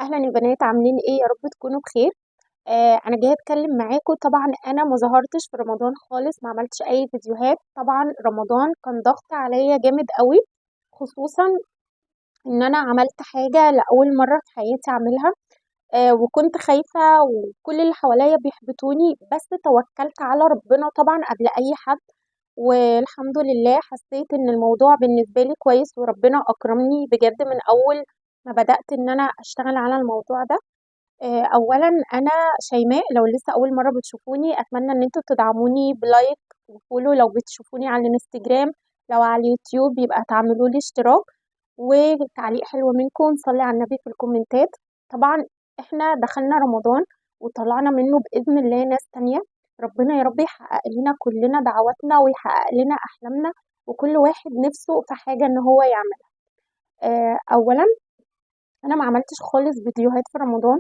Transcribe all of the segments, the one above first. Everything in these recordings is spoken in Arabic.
اهلا يا بنات، عاملين ايه؟ يا رب تكونوا بخير. انا جايه اتكلم معاكم. طبعا انا ما ظهرتش في رمضان خالص، ما عملتش اي فيديوهات. طبعا رمضان كان ضغط عليا جامد قوي، خصوصا ان انا عملت حاجه لاول مره في حياتي اعملها. وكنت خايفه وكل اللي حواليا بيحبطوني، بس توكلت على ربنا طبعا قبل اي حد. والحمد لله حسيت ان الموضوع بالنسبه لي كويس، وربنا اكرمني بجد من اول ما بدات ان انا اشتغل على الموضوع ده. اولا انا شيماء، لو لسه اول مره بتشوفوني اتمنى ان انتوا تدعموني بلايك وفولو لو بتشوفوني على الانستجرام. لو على اليوتيوب يبقى تعملوا لي اشتراك وتعليق حلو منكم، صلي على النبي في الكومنتات. طبعا احنا دخلنا رمضان وطلعنا منه باذن الله ناس تانية. ربنا يا رب يحقق لنا كلنا دعواتنا ويحقق لنا احلامنا، وكل واحد نفسه في حاجه ان هو يعملها. اولا انا ما عملتش خالص فيديوهات في رمضان.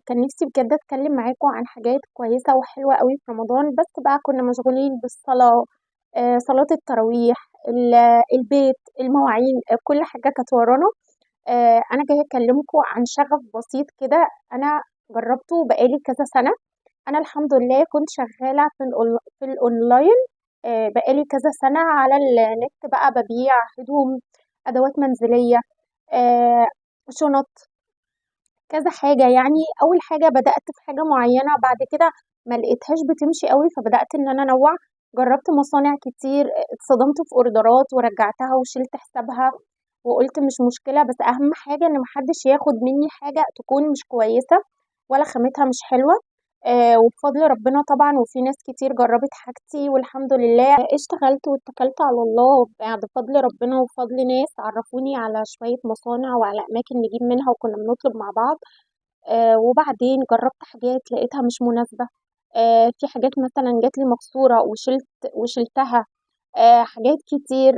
كان نفسي بجد اتكلم معاكم عن حاجات كويسة وحلوة قوي في رمضان، بس بقى كنا مشغولين بالصلاة. صلاة التراويح، البيت، المواعين، كل حاجة كانت ورانا. انا جاية اكلمكم عن شغف بسيط كده انا جربته بقالي كذا سنة. انا الحمد لله كنت شغالة في الاونلاين. بقالي كذا سنة على النت، بقى ببيع هدوم، ادوات منزلية، آه، شنط، كذا حاجة. يعني أول حاجة بدأت في حاجة معينة، بعد كده ما لقيتهاش بتمشي قوي، فبدأت إن أنا أنوع. جربت مصانع كتير، اتصدمت في أوردرات ورجعتها وشلت حسابها وقلت مش مشكلة، بس أهم حاجة إن محدش ياخد مني حاجة تكون مش كويسة ولا خامتها مش حلوة. وبفضل ربنا طبعا، وفي ناس كتير جربت حاجتي والحمد لله. اشتغلت واتكلت على الله بعد فضل ربنا وفضل ناس عرفوني على شوية مصانع وعلى أماكن نجيب منها، وكنا بنطلب مع بعض. وبعدين جربت حاجات لقيتها مش مناسبة. في حاجات مثلا جات لي مكسورة وشلتها. حاجات كتير.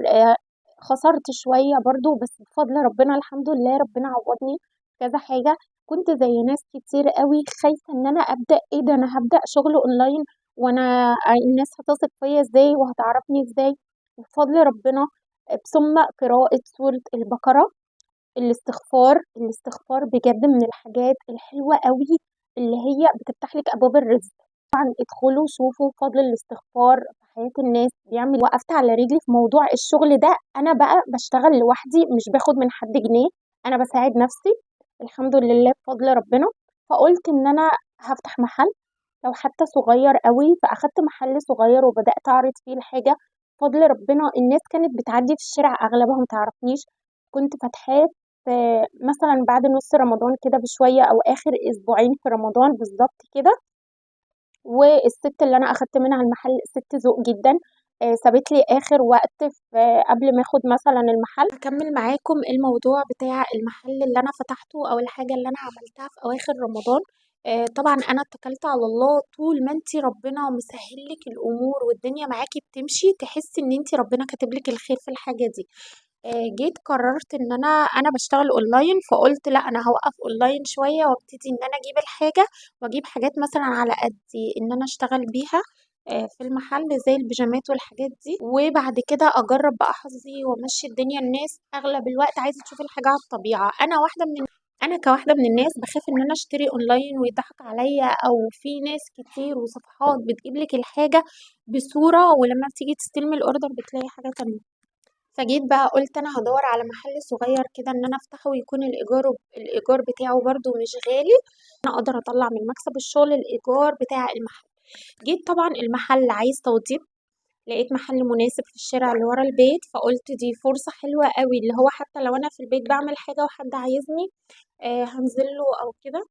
خسرت شوية برضو، بس بفضل ربنا الحمد لله ربنا عوضني كذا حاجة. كنت زي ناس كتير قوي خايفة ان انا ابدأ، ايه ده انا هبدأ شغل اونلاين وانا الناس هتثق فيا ازاي وهتعرفني ازاي؟ بفضل ربنا ثم قراءة سورة البقرة. الاستغفار بجد من الحاجات الحلوة قوي اللي هي بتفتح لك ابواب الرزق. طبعا ادخلوا شوفوا فضل الاستغفار في حياة الناس بيعمل. وقفت على رجلي في موضوع الشغل ده، انا بقى بشتغل لوحدي، مش باخد من حد جنيه، انا بساعد نفسي الحمد لله بفضل ربنا. فقلت ان انا هفتح محل لو حتى صغير قوي، فاخدت محل صغير وبدأت اعرض فيه الحاجة. بفضل ربنا الناس كانت بتعدي في الشارع اغلبها متعرفنيش. كنت فاتحاه في مثلا بعد نص رمضان كده بشوية، او اخر اسبوعين في رمضان بالظبط كده. والست اللي انا اخدت منها المحل ست ذوق جدا. سابت لي اخر وقت في قبل ما اخد مثلا المحل. هكمل معاكم الموضوع بتاع المحل اللي انا فتحته او الحاجه اللي انا عملتها في اواخر رمضان. طبعا انا اتكلت على الله. طول ما انت ربنا مسهل لك الامور والدنيا معاكي بتمشي، تحسي ان انت ربنا كاتب لك الخير في الحاجه دي. جيت قررت ان انا بشتغل اونلاين، فقلت لا انا هوقف اونلاين شويه وابتدي ان انا اجيب الحاجه، واجيب حاجات مثلا على قدي ان انا اشتغل بيها في المحل زي البيجامات والحاجات دي. وبعد كده اجرب بقى حظي وامشي الدنيا. الناس اغلب الوقت عايزه تشوف الحاجه على الطبيعه. انا كواحده من الناس بخاف ان انا اشتري اونلاين ويضحك عليا، او في ناس كتير وصفحات بتجيب لك الحاجه بصوره ولما تيجي تستلمي الاوردر بتلاقي حاجه تانية. فجيت بقى قلت انا هدور على محل صغير كده ان انا افتحه، ويكون الايجار بتاعه برضو مش غالي، انا اقدر اطلع من مكسب الشغل الايجار بتاع المحل. جيت طبعا المحل عايز توضيب، لقيت محل مناسب في الشارع اللي ورا البيت، فقلت دي فرصة حلوة قوي اللي هو حتى لو انا في البيت بعمل حاجة وحد عايزني هنزله او كده.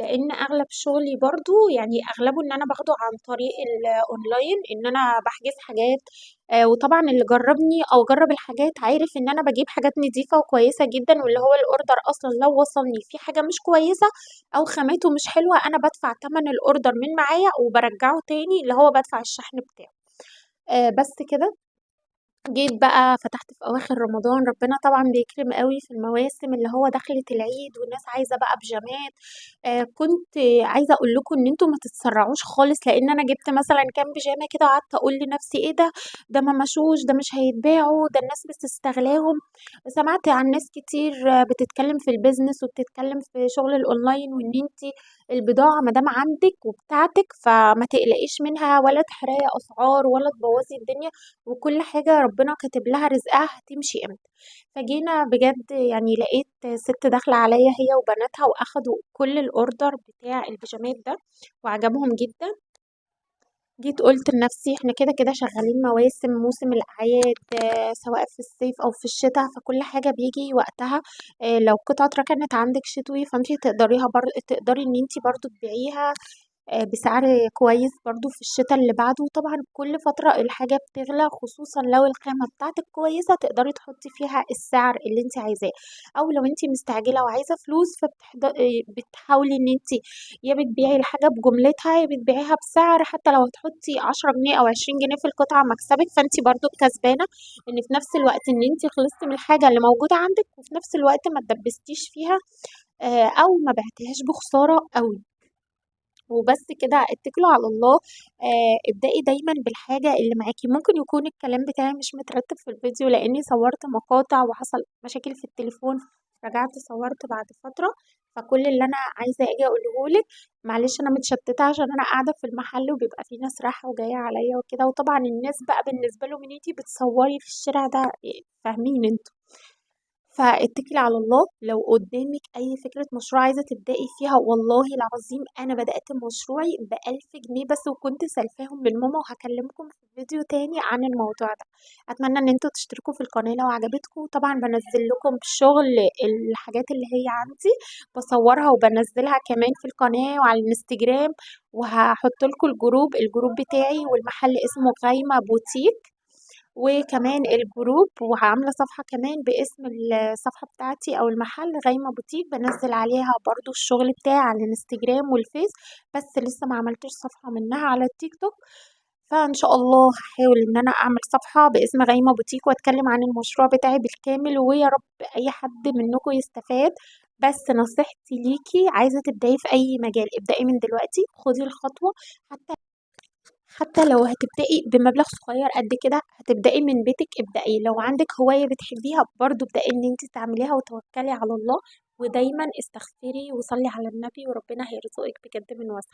لان اغلب شغلي برضو يعني اغلبه ان انا باخده عن طريق الاونلاين، ان انا بحجز حاجات. وطبعا اللي جربني او جرب الحاجات عارف ان انا بجيب حاجات نظيفة وكويسة جدا، واللي هو الاوردر اصلا لو وصلني في حاجة مش كويسة او خامته مش حلوة انا بدفع تمن الاوردر من معايا وبرجعه تاني، اللي هو بدفع الشحن بتاعه. بس كده. جيت بقى فتحت في أواخر رمضان، ربنا طبعًا بيكرم أوي في المواسم اللي هو دخلة العيد والناس عايزة بقى بيجامات. كنت عايزة أقول لكم إن أنتم ما تتسرعوش خالص، لإن أنا جبت مثلًا كام بيجامة كده وقعدت أقول لنفسي إيه ده، ده ما مشوش، ده مش هيتباعوا، ده الناس بتستغلاهم. سمعت عن ناس كتير بتتكلم في الbusiness وبتتكلم في شغل الأونلاين، وإن أنتِ البضاعة ما دام عندِك وبتاعتِك فما تقلقيش منها ولا تحرقي أسعار ولا تبوظي الدنيا، وكل حاجة ربنا كاتب لها رزقها هتمشي امتى. فجينا بجد يعني لقيت ست داخلة عليا هي وبناتها واخدوا كل الاوردر بتاع البيجامات ده وعجبهم جدا. جيت قلت لنفسي احنا كده كده شغالين موسم الأعياد، سواء في الصيف أو في الشتاء، فكل حاجة بيجي وقتها. لو قطعة ركنت عندك شتوي فانتي تقدري ان انتي برضو تبيعيها بسعر كويس برضو في الشتاء اللي بعده. وطبعا كل فترة الحاجة بتغلى، خصوصا لو الخامة بتاعتك كويسة تقدري تحطي فيها السعر اللي انت عايزاه. او لو انت مستعجلة وعايزة فلوس بتحاولي ان انت يا بتبيعي الحاجة بجملتها يا بتبيعيها بسعر، حتى لو هتحطي 10 جنيه او 20 جنيه في القطعة مكسبك، فانت برضو كسبانة ان في نفس الوقت ان انت خلصتي من الحاجة اللي موجودة عندك، وفي نفس الوقت ما تدبستيش فيها او ما بعتيهاش بخسارة قوي. وبس كده اتكلوا على الله. ابدأي دايما بالحاجة اللي معاكي. ممكن يكون الكلام بتاعي مش مترتب في الفيديو لاني صورت مقاطع وحصل مشاكل في التليفون، رجعت صورت بعد فترة. فكل اللي انا عايزة اجي اقوله لك، معلش انا متشتتة عشان انا قاعدة في المحل وبيبقى في ناس رايحة وجاية عليا وكده، وطبعا الناس بقى بالنسبة لهم ان انتي بتصوري في الشارع ده، فاهمين انتوا. فاتكلي على الله. لو قدامك اي فكرة مشروع عايزة تبدأي فيها، والله العظيم انا بدأت مشروعي ب1000 جنيه بس، وكنت سلفاهم من ماما، وهكلمكم في فيديو تاني عن الموضوع ده. اتمنى ان انتوا تشتركوا في القناة لو عجبتكم. طبعا بنزل لكم شغل الحاجات اللي هي عندي، بصورها وبنزلها كمان في القناة وعلى الانستجرام. وهحط لكم الجروب بتاعي، والمحل اسمه غايمة بوتيك، وكمان الجروب، وعاملة صفحة كمان باسم الصفحة بتاعتي أو المحل غايمة بوتيك، بنزل عليها برضو الشغل بتاعي على الانستجرام والفيس، بس لسه ما عملتش صفحة منها على التيك توك. فإن شاء الله هحاول إن أنا أعمل صفحة باسم غايمة بوتيك وأتكلم عن المشروع بتاعي بالكامل، ويا رب أي حد منكم يستفاد. بس نصيحتي ليكي، عايزة تبدأي في أي مجال ابدأي من دلوقتي، خدي الخطوة. حتى لو هتبدأي بمبلغ صغير قد كده، هتبدأي من بيتك، ابدأي. لو عندك هواية بتحبيها برضو ابدأي ان انت تعمليها وتوكلي على الله. ودايما استغفري وصلي على النبي وربنا هيرزقك بجد من وسع.